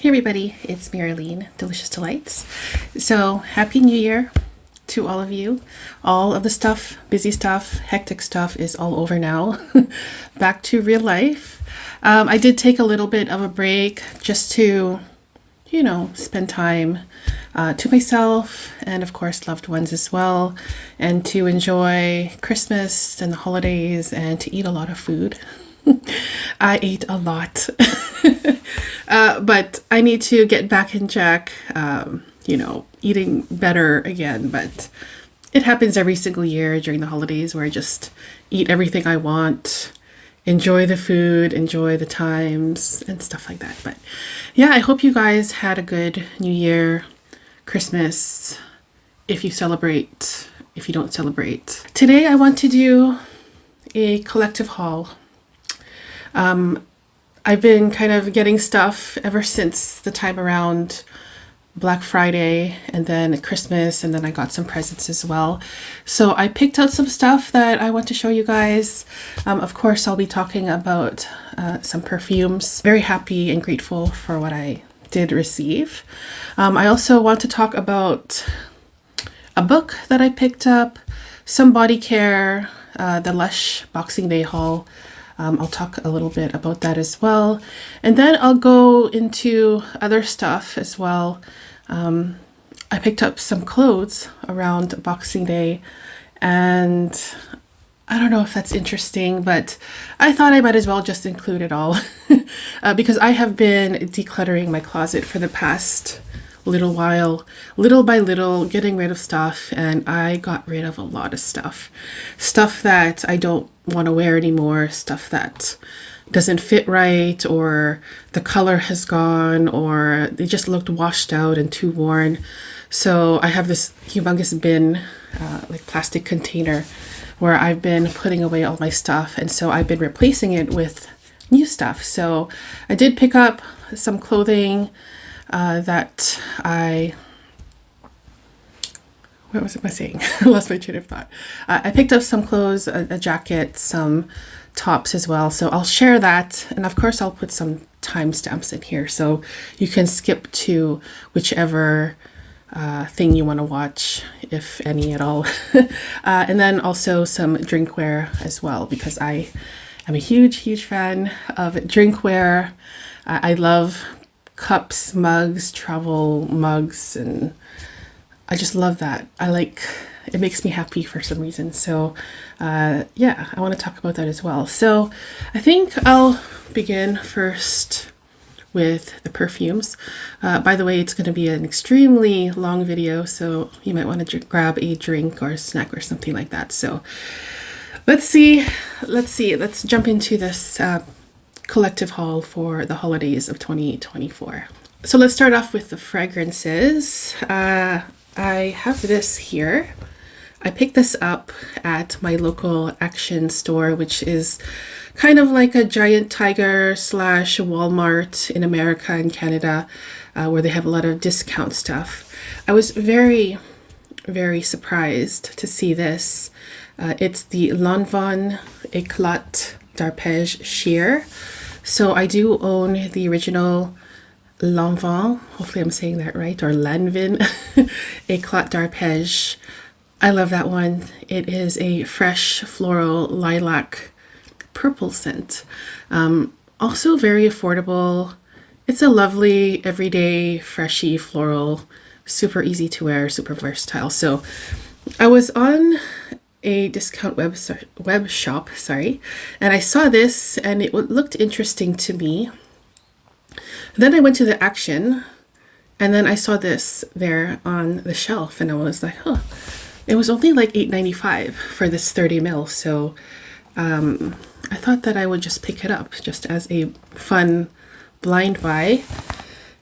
Hey everybody, it's Marella, Delicious Delights. So, Happy New Year to all of you. All of the stuff, busy stuff, hectic stuff is all over now. Back to real life. I did take a little bit of a break just to, spend time to myself and, of course, loved ones as well, and to enjoy Christmas and the holidays and to eat a lot of food. I ate a lot. But I need to get back in check, eating better again. But it happens every single year during the holidays where I just eat everything I want, enjoy the food, enjoy the times, and stuff like that. But yeah, I hope you guys had a good New Year, Christmas, if you celebrate, if you don't celebrate. Today I want to do a collective haul. I've been kind of getting stuff ever since the time around Black Friday and then Christmas, and then I got some presents as well. So I picked out some stuff that I want to show you guys. Of course, I'll be talking about some perfumes. Very happy and grateful for what I did receive. I also want to talk about a book that I picked up, some body care, the LUSH Boxing Day haul. I'll talk a little bit about that as well. And then I'll go into other stuff as well. I picked up some clothes around Boxing Day, and I don't know if that's interesting, but I thought I might as well just include it all because I have been decluttering my closet for the past little while, little by little, getting rid of stuff, and I got rid of a lot of stuff that I don't want to wear anymore, stuff that doesn't fit right, or the color has gone, or they just looked washed out and too worn. So I have this humongous bin, like plastic container, where I've been putting away all my stuff, and so I've been replacing it with new stuff. So I did pick up some clothing that what was I saying? I lost my train of thought. I picked up some clothes, a jacket, some tops as well. So I'll share that. And of course, I'll put some timestamps in here so you can skip to whichever thing you want to watch, if any at all. And then also some drinkware as well, because I am a huge fan of drinkware. I love cups, mugs, travel mugs, and I just love that. It makes me happy for some reason. So yeah, I want to talk about that as well. So I think I'll begin first with the perfumes. By the way, it's going to be an extremely long video, so you might want to grab a drink or a snack or something like that. So let's jump into this collective haul for the holidays of 2024. So let's start off with the fragrances. I have this here. I picked this up at my local Action store, which is kind of like a Giant Tiger / Walmart in America and Canada, where they have a lot of discount stuff. I was very surprised to see this. It's the LONON Éclat d'Arpège Sheer. So I do own the original Lanvin, hopefully I'm saying that right, or Lanvin Éclat d'Arpège. I love that one. It is a fresh floral lilac purple scent. Also very affordable. It's a lovely everyday freshy floral, super easy to wear, super versatile. So I was on a discount web shop, and I saw this and it looked interesting to me. Then I went to the Action, and then I saw this there on the shelf, and I was like, huh, it was only like $8.95 for this 30 ml. So I thought that I would just pick it up just as a fun blind buy.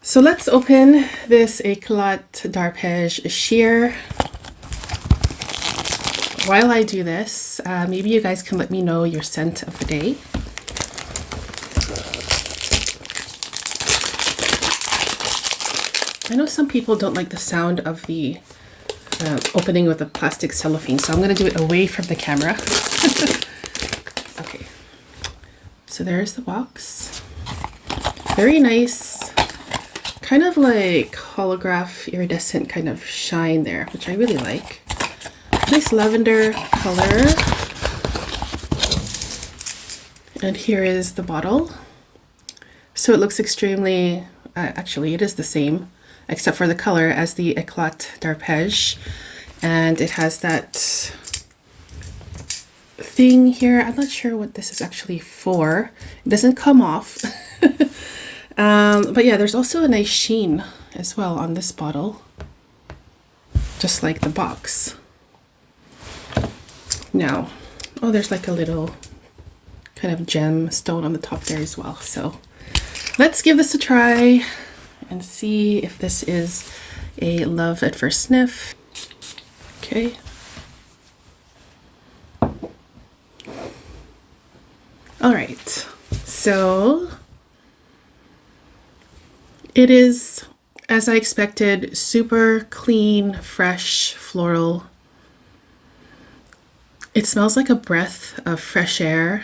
So let's open this Éclat d'Arpège Sheer. While I do this, maybe you guys can let me know your scent of the day. I know some people don't like the sound of the opening with the plastic cellophane, so I'm going to do it away from the camera. Okay, so there's the box. Very nice. kind of like holograph iridescent kind of shine there, which I really like. Nice lavender color. And here is the bottle. So it looks extremely, actually it is the same, except for the color as the Eclat d'Arpège. And it has that thing here. I'm not sure what this is actually for. It doesn't come off. But yeah, there's also a nice sheen as well on this bottle, just like the box. Now, oh, there's like a little kind of gem stone on the top there as well. So let's give this a try and see if this is a love at first sniff. Okay. All right, so it is, as I expected, super clean, fresh, floral. It smells like a breath of fresh air.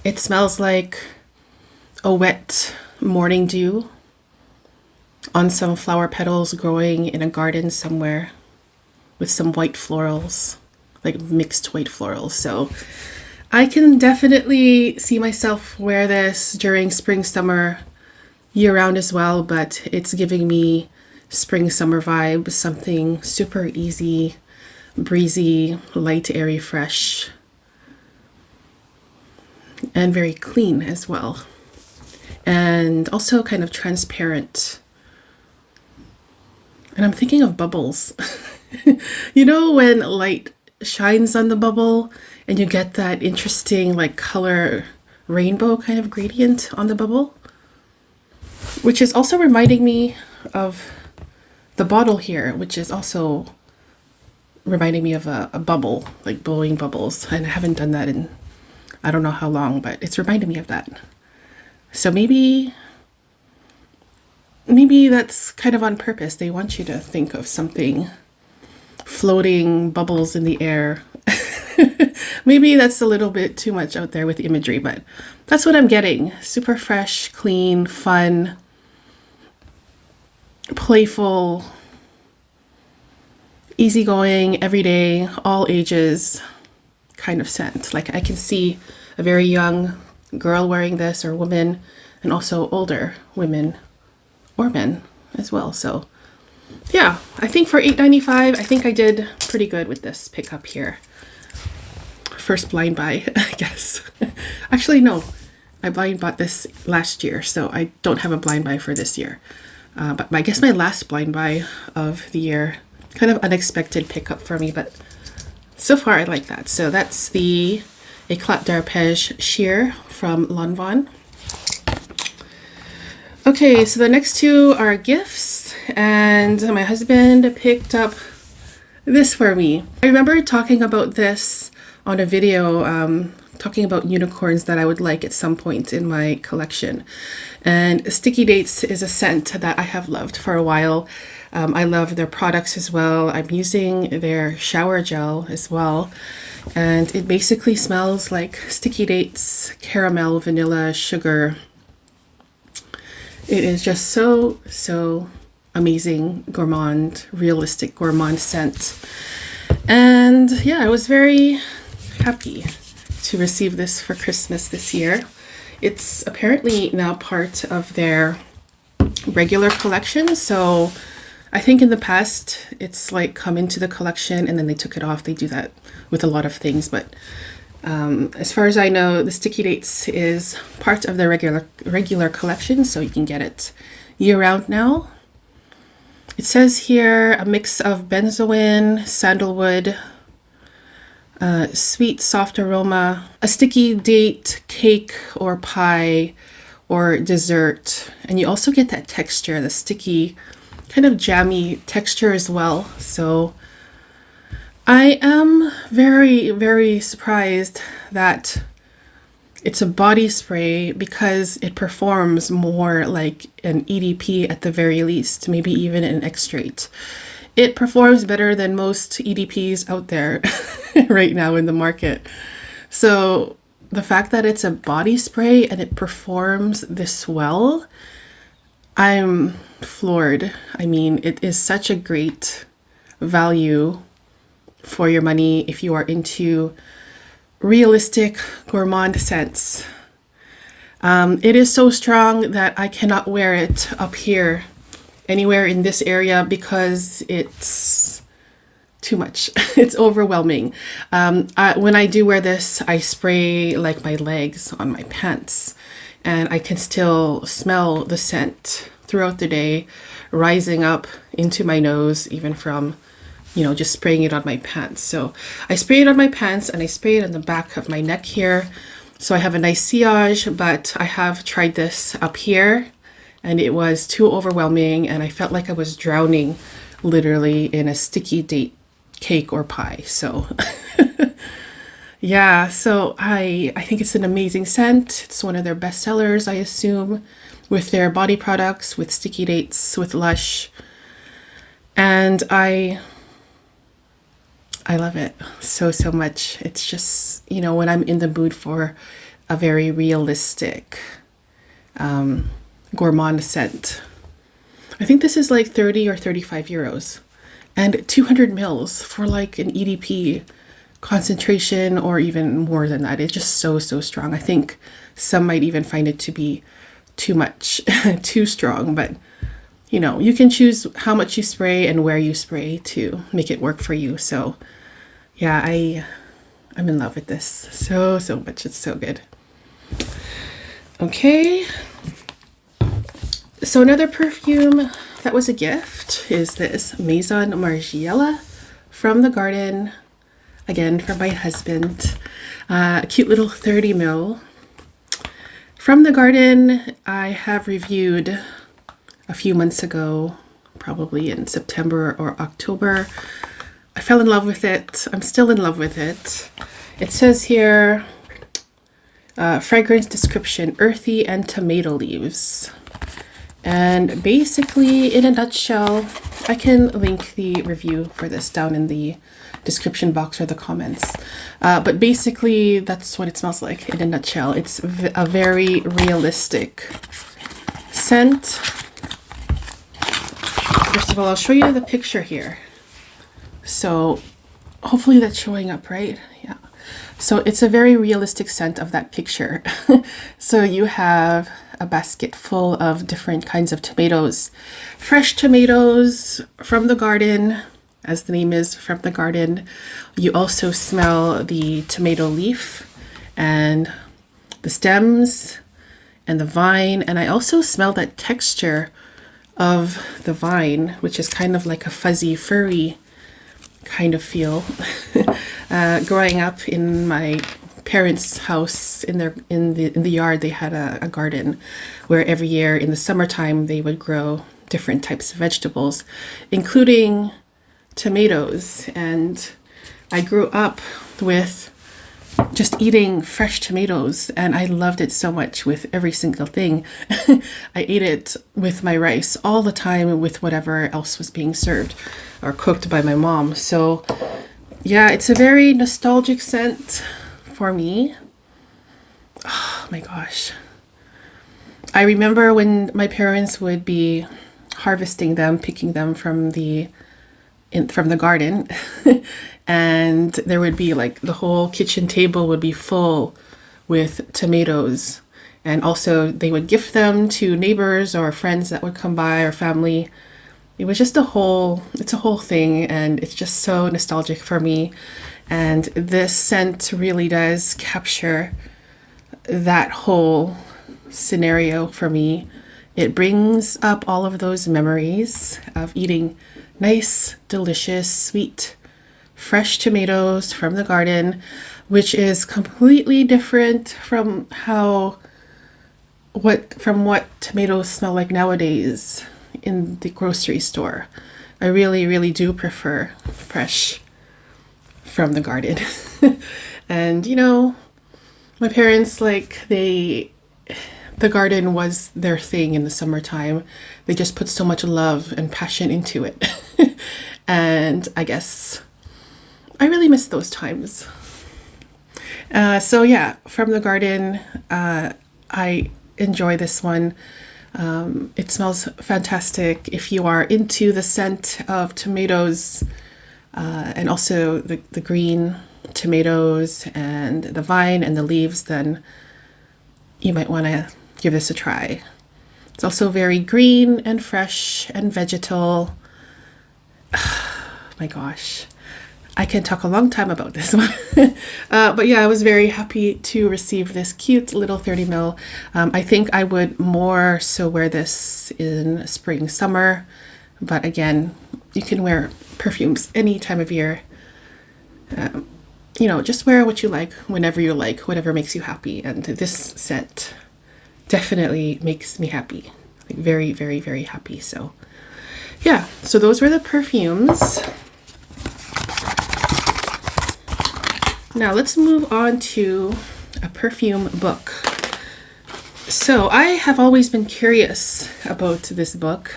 It smells like a wet morning dew on some flower petals growing in a garden somewhere with some white florals, like mixed white florals. So I can definitely see myself wear this during spring, summer, year round as well, but it's giving me spring, summer vibes, something super easy, breezy, light, airy, fresh, and very clean as well. And also kind of transparent. And I'm thinking of bubbles. You know, when light shines on the bubble and you get that interesting like color rainbow kind of gradient on the bubble, which is also reminding me of the bottle here, which is also reminding me of a bubble, like blowing bubbles. And I haven't done that in I don't know how long, but it's reminding me of that. So maybe that's kind of on purpose. They want you to think of something floating bubbles in the air. Maybe that's a little bit too much out there with imagery, but that's what I'm getting. Super fresh, clean, fun, playful, easygoing, everyday, all ages kind of scent. Like I can see a very young girl wearing this, or woman, and also older women or men as well. So yeah, I think for $8.95, I think I did pretty good with this pickup here. First blind buy, I guess. Actually, no, I blind bought this last year, so I don't have a blind buy for this year. But I guess my last blind buy of the year, kind of unexpected pickup for me, but so far I like that. So that's the Eclat d'Arpège Sheer from LONON. Okay, so the next two are gifts, and my husband picked up this for me. I remember talking about this on a video, talking about unicorns that I would like at some point in my collection. And Sticky Dates is a scent that I have loved for a while. I love their products as well. I'm using their shower gel as well. And it basically smells like Sticky Dates, caramel, vanilla, sugar. It is just so amazing, gourmand, realistic gourmand scent. And yeah, I was very happy to receive this for Christmas this year. It's apparently now part of their regular collection. So I think in the past it's like come into the collection and then they took it off. They do that with a lot of things, but as far as I know, the Sticky Dates is part of the regular collection, so you can get it year round now. It says here a mix of benzoin, sandalwood, sweet soft aroma, a sticky date cake or pie or dessert, and you also get that texture, the sticky kind of jammy texture as well. So I am very surprised that it's a body spray, because it performs more like an EDP at the very least, maybe even an extrait. It performs better than most EDPs out there right now in the market. So the fact that it's a body spray and it performs this well, I'm floored. I mean, it is such a great value for your money if you are into realistic gourmand scents. It is so strong that I cannot wear it up here anywhere in this area because it's too much. It's overwhelming. When I do wear this, I spray like my legs on my pants, and I can still smell the scent throughout the day rising up into my nose, even from, you know, just spraying it on my pants. So I spray it on my pants and I spray it on the back of my neck here. So I have a nice sillage, but I have tried this up here and it was too overwhelming, and I felt like I was drowning literally in a sticky date cake or pie. So yeah, so I think it's an amazing scent. It's one of their best sellers, I assume, with their body products, with sticky dates, with Lush. And I love it so much. It's just, you know, when I'm in the mood for a very realistic gourmand scent. I think this is like 30 or 35 euros and 200 mils for like an EDP concentration, or even more than that. It's just so strong. I think some might even find it to be too much, too strong, but you know, you can choose how much you spray and where you spray to make it work for you. So yeah, I'm in love with this so much. It's so good. Okay, so another perfume that was a gift is this Maison Marella from the garden, again from my husband. A cute little 30 ml. From the garden, I have reviewed a few months ago, probably in September or October. I fell in love with it. I'm still in love with it. It says here, fragrance description, earthy and tomato leaves. And basically, in a nutshell, I can link the review for this down in the description box or the comments. But basically, that's what it smells like in a nutshell. It's a very realistic scent. First of all, I'll show you the picture here. So hopefully that's showing up, right? Yeah. So it's a very realistic scent of that picture. So you have a basket full of different kinds of tomatoes. Fresh tomatoes from the garden, as the name is, from the garden. You also smell the tomato leaf and the stems and the vine. And I also smell that texture of the vine, which is kind of like a fuzzy, furry kind of feel. Growing up in my parents' house, in the yard, they had a garden where every year in the summertime they would grow different types of vegetables, including tomatoes. And I grew up with just eating fresh tomatoes, and I loved it so much with every single thing. I ate it with my rice all the time, with whatever else was being served or cooked by my mom. So yeah, it's a very nostalgic scent for me. Oh my gosh. I remember when my parents would be harvesting them, picking them from the garden, and there would be like the whole kitchen table would be full with tomatoes, and also they would gift them to neighbors or friends that would come by, or family. It was just it's a whole thing, and it's just so nostalgic for me. And this scent really does capture that whole scenario for me. It brings up all of those memories of eating nice, delicious, sweet, fresh tomatoes from the garden, which is completely different from what tomatoes smell like nowadays in the grocery store. I really do prefer fresh from the garden. And you know, my parents, the garden was their thing in the summertime. They just put so much love and passion into it. And I guess I really miss those times. So yeah, from the garden, I enjoy this one. It smells fantastic if you are into the scent of tomatoes and also the green tomatoes and the vine and the leaves, then you might want to give this a try. It's also very green and fresh and vegetal. My gosh, I can talk a long time about this one. But yeah, I was very happy to receive this cute little 30 ml. I think I would more so wear this in spring, summer. But again, you can wear perfumes any time of year. You know, just wear what you like, whenever you like, whatever makes you happy. And this scent definitely makes me happy. Like very, very, very happy. So yeah, so those were the perfumes. Now let's move on to a perfume book. So I have always been curious about this book.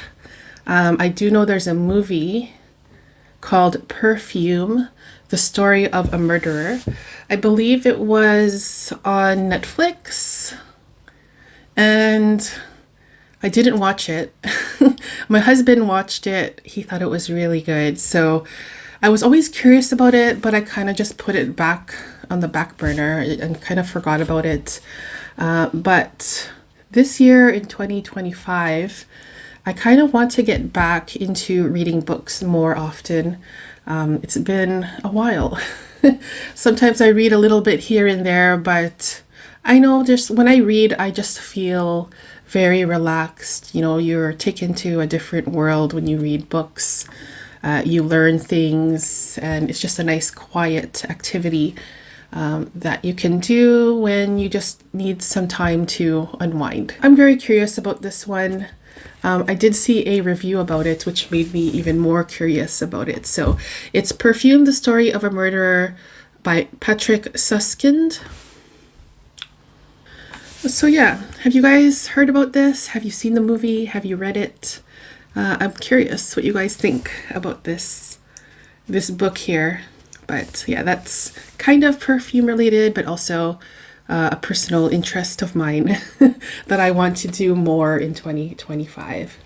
I do know there's a movie called Perfume, The Story of a Murderer. I believe it was on Netflix, and I didn't watch it. My husband watched it. He thought it was really good. So I was always curious about it, but I kind of just put it back on the back burner and kind of forgot about it. But this year in 2025, I kind of want to get back into reading books more often. It's been a while. Sometimes I read a little bit here and there, but I know just when I read, I just feel very relaxed. You know, you're taken to a different world when you read books. You learn things, and it's just a nice quiet activity that you can do when you just need some time to unwind. I'm very curious about this one. I did see a review about it, which made me even more curious about it. So it's Perfume, The Story of a Murderer by Patrick Suskind. So yeah, have you guys heard about this? Have you seen the movie? Have you read it? I'm curious what you guys think about this book here. But yeah, that's kind of perfume related, but also a personal interest of mine that I want to do more in 2025.